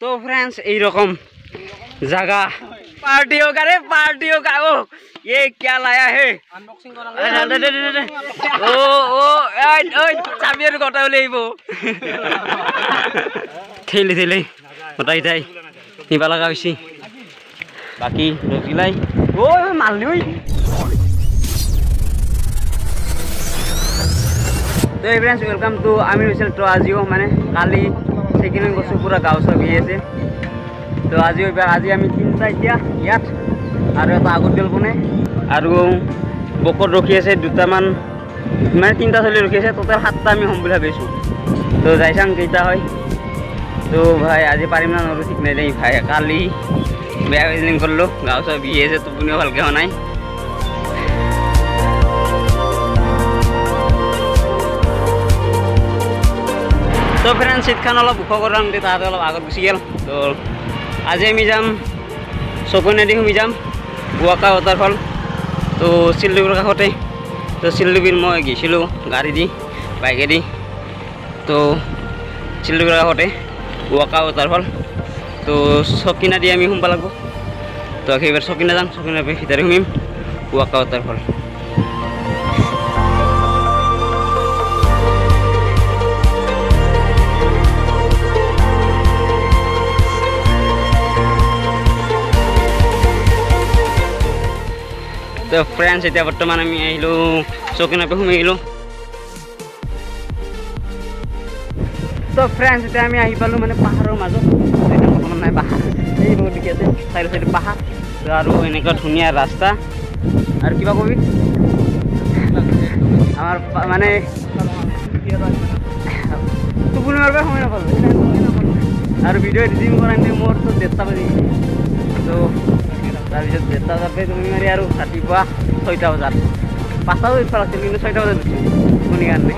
तो फ्रेंड्स यही रकम जगह पार्टी होगा रे पार्टी होगा। ओ ये क्या लाया है ओ ओ चाबी गोटा उलियाइब थैली थैली गोटाई थाई निबा लगा होइछि बाकी रगिलाई ओ मालनि ओइ। तो friends welcome to Aamir Hussain तो आजिओ माने काली सेकेंड गसु पूरा गाँव सब है तो आज आज आम तीनटा इतना और आगत गल बने और बकत रखी है दुटामान मैं तीनटा चली रखी है टोटल 7टा आम हम भाई तो जाई चाम कईटा है तो भाई आज पारिम ना नरो ठीक नहीं भाई काली बेया प्लेनिंग कर लो गाँव सब है टुपनिও ভালকে হোৱা নাই। तो फ्रेंड्स शीतखान अलग बुख कर ताते अलग आगत गुसि गल तो आज आम जाम सपनेदी सोमी जाम बुआका वाटारफल तो सिलडुबिर काषते तो सिलडुबिर मैं गई गाड़ी दी बाइके तो सिलडुबिर काषते बुआका वाटारफल तो सकिना दी आम सोमब लगे तो एबार सकिना जाम सकिना भितर सोमिम बुआका वाटारफल। तो फ्रेंड्स इतना बर्तमान आम सकिना पे सोमाई गलो तो फ्रेंड्स इतना आम पालो माने पहाड़र मजत बर्तमान ना पहाड़ बहुत देखी आसे साइड साइड पहाड़ तो और एनेका धुनिया रास्ता और क्या कबि आमार माने टुपनि मारबा समय नापालो और भिडिओ एडिटिंग कराने मोर तो 1:30 बाजि तो তাৰপিছত 1:30 বজাতে তুমি মাৰি আৰু ৰাতিপুৱা 6টা বজাত 5টা বজাত ইফাল আছিল কিন্তু 6টা বজাত উঠিছোঁ শুনি কাৰণে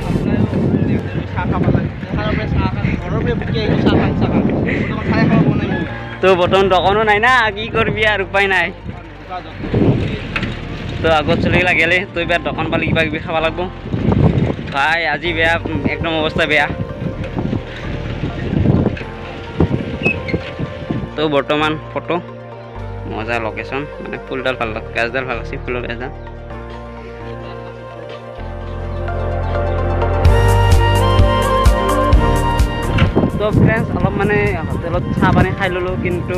তো বৰ্তমান দোকানো নাই না কি কৰিবি আৰু উপায় নাই তো আগত চলি লাগিলে তো এবাৰ দোকান পালে কিবা কিবি খাব লাগিব ভাই আজি বেয়া একদম অৱস্থা বেয়া। তো বৰ্তমান ফটো मजा लोकेशन मैं फुलडाल भल गाछडाल भल आछे फुलर गाछडाल तो फ्रेंड्स अलग माने होटेलत चाह पानी खाई ललो किन्तु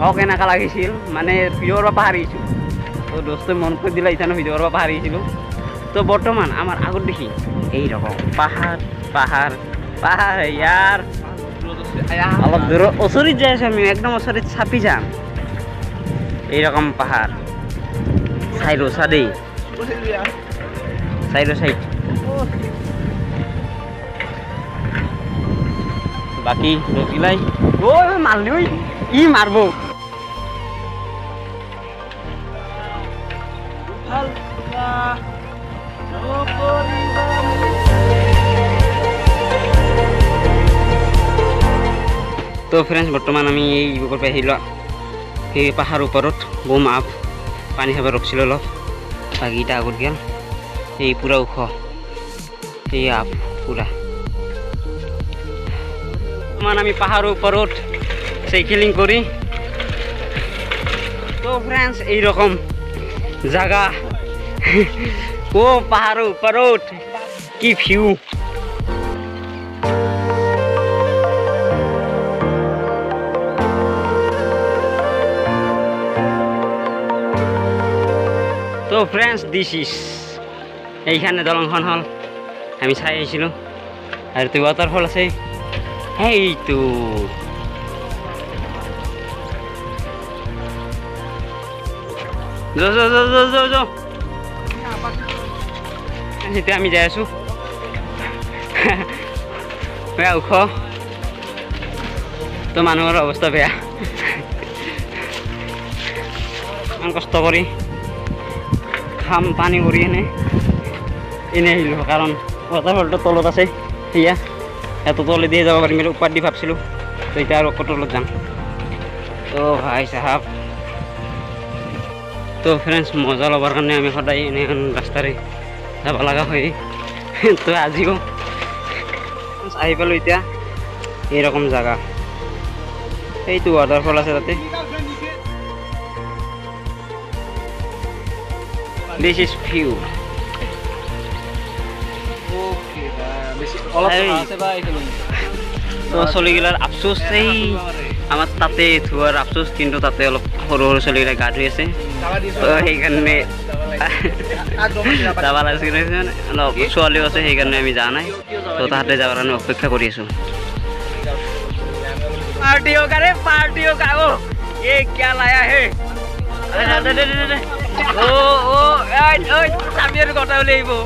हक एनेका लागिছিল माने भिडिओ करबा पाहरिछु तो दोस्ते मन कर दिला इथानो भिडिओ करबा पाहरिছিলো तो बर्तमान आमार आगत देखि এই রকম পাহাড় পাহাড় পাহাড় यार अलग दूर ओसरित जाय आछे आमी एकदम ओसरित छापी जाम এই রকম পাহাড় সাইডো সাইডে সাইডো সাইড বাকি রকিলাই ও মারলি ওই ই মারবো তো फ्रेंड्स बर्तमान आमी এই বুকৰ পৰা আহিলো এই পাহাড় ऊपरत बम आप पानी खाब रखिल अलग बाकीटा आगत गल ये पूरा ओख ये आप पूरा मान आम पहाड़ ऊपरत साइकेलिंग करी तो फ्रेंड्स यही रकम जगह ओ पहाड़ ऊपरत की ভিউ तो फ्रेंड्स दिस इज এইখানে দলংখন হল আমি চাই আহিছিলোঁ আৰু তো ৱাটাৰফল আছে এইটো এতিয়া আমি যাই আছোঁ বেয়া ওখ তো মানুহৰ অৱস্থা বেয়া ইমান কষ্ট কৰি খাম পানী কৰি এনে আহিলোঁ কাৰণ ৱাটাৰফলটো তলত আছে সেয়া এত তলে দিয়ে যাব পাৰিম ওপৰত দি ভাবিছিলোঁ তো এতিয়া আৰু তলত যাম তো ভাই সাহেব তো फ्रेंड्स मजा लबार कारण आम सदाय एने रास्तारे যাব লগা হয় तो आजिও আহি পালো এতিয়া এইরকম জায়গা এইটো ৱাটাৰফল আছে তাতে দিস ইজ ভিউ তো চলিগিলাৰ আফচোচ এই আমাৰ তাতে ধোৱাৰ আফচোচ কিন্তু তাতে অলপ সৰু সৰু চলিগিলা গা ধুই আছে তো সেইকাৰণে যাব লাগিছিল অলপ ছোৱালীও আছে সেইকাৰণে আমি যোৱা নাই তো তাহাঁতে যাবৰ কাৰণে অপেক্ষা কৰি আছোঁ पार्टी होगा रे पार्टी होगा ओ ये क्या लाया है ओ ओ ओए साबिर কথা বলেইবো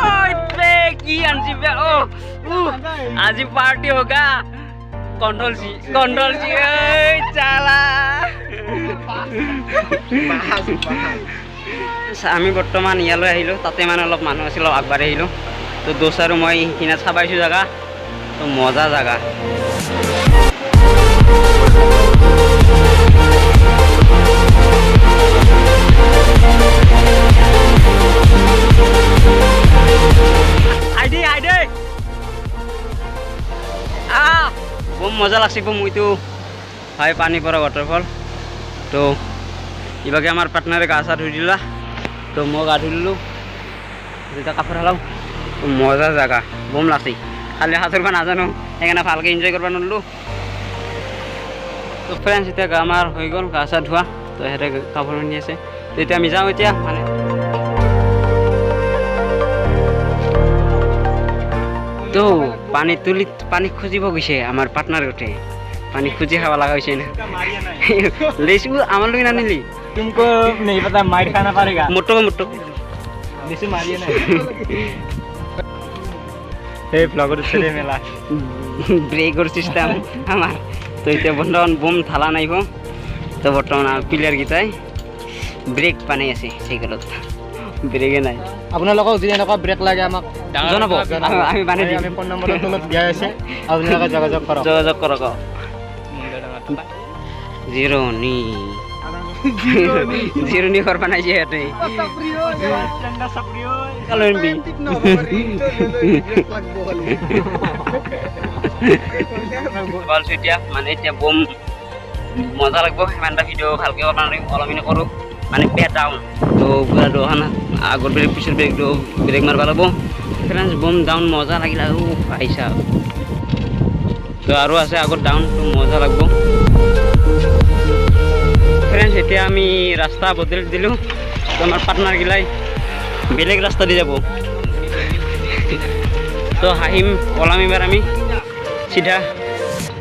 ओए बे की आनसी बे ओ आज पार्टी होगा कंट्रोल सी ओए चला আমি বৰ্তমান ইয়ালৈ আহিলোঁ তাতে মানে অলপ মানুহ আছিল অলপ আগবাঢ়ি আহিলোঁ তো দোষ আৰু মই সেইখিনি চাবাইছোঁ জেগা তো মজা জেগা বহুত মজা লাগছে মইতো হয় পানী পৰা ৱাটাৰফল তো ইভাগে আমার পার্টনারে গা চা ধুই দিলা তো মই গা ধুই দিলোঁ দুটা কাপোৰ হালাও মজা জেগা বম লাগছে খালি সাঁতুৰিব নাজানো সেইকাৰণে ভালকৈ এনজয় কৰিব নোৱাৰিলোঁ তো ফ্ৰেণ্ডছ এতিয়া আমাৰ হৈ গ'ল গা চা ধোৱা তো সিহঁতে কাপোৰ পিন্ধি আছে তো এতিয়া আমি যাওঁ এতিয়া মানে তো পানী খুজিব গৈছে আমাৰ পাৰ্টনাৰ গোটেই पानी खुजी खावा लगा होइसे ना लेसु आमल भी ना निली तुमको नहीं पता मार खाना पड़ेगा मोटो लेसु मारिए ना ए ब्लॉगर चले मेला ब्रेकर सिस्टम हमार तो इते बंधन बम थाला নাই हो तो বর্তমান প্লেয়ার গিতাই ব্রেক পানি আছে সাইকেলত ব্রেকে নাই আপোনালোকক যদি এনেকুৱা ব্ৰেক লাগে আমাক জনাব আমি বানি দিম আমি ফোন নম্বৰৰ তলত দিয়া আছে আপোনালোকে যোগাযোগ কৰক Zero nih korban aja ya deh. Kalau ini. Bal sudah mana dia bom masa lagi boh mana video hal ke orang ini korup mana bed down. Tuh buat dohan agar break do break mar bala boh. Karena bom down masa lagi Aisyah. Tuh harus saya agar down tuh masa lagi boh. Friends এতিয়া আমি রাস্তা বদল দিলু তো আমার partner গিলাই বেলেগ রাস্তা দিয়ে যাব তো হাহিম ওলাম এবার আমি সিধা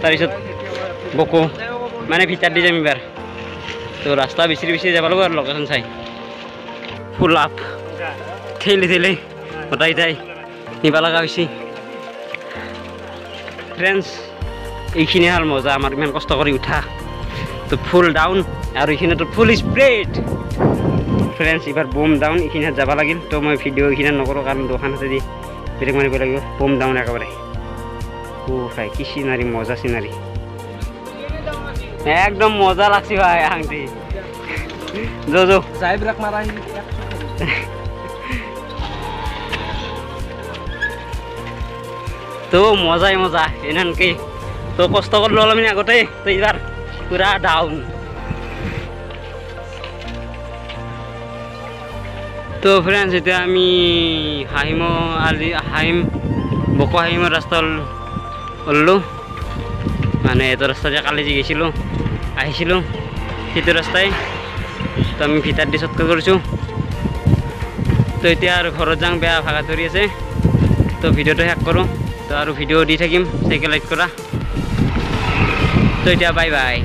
তারপিছত বকো মানে ভিতর দিয়ে যাম এবার তো রাস্তা বেশি যাব লাগব আর লোকেশন চাই ফুল আপ ঠেলি ওটাই তাই নিবা লাগা হইছি फ्रेंड्स এইখিনি হাল মজা আমার ইমান কষ্ট করে উঠা তো ফুল ডাউন আর এখানে তো ফুল স্প্রেড ফ্রেন্ডস এবার বোম ডাউন এখানে যাব লাগিল তো মই ভিডিও এখানে নকৰো কারণ দোকান আছে দি ব্রেক মারিব লাগিব বোম ডাউন একেবারে ও ভাই কি সিনারি মজা সিনারি একদম মজা লাগছে ভাই আংটি জো যাই ব্রেক মারাই তো মজা এনানকে তো কষ্ট করলো আমি আগতে তো এবার পুরা ডাউন তো ফ্রেন্ডস এটা আমি বকো হাহিমৰ রাস্তা ওললো মানে এত রাস্তা যে কালি যে গেছিলো আহিছিলো সেইটো রাস্তায় তো আমি ভিতর দিয়ে শর্টকাট করছো তো এতিয়া আর ঘরত যাং বেয়া ভাগা ধরি আছে তো ভিডিওটা শেষ করো তো আর ভিডিও দি থাকিম সাইকেল লাইক করা তো এটা বাই বাই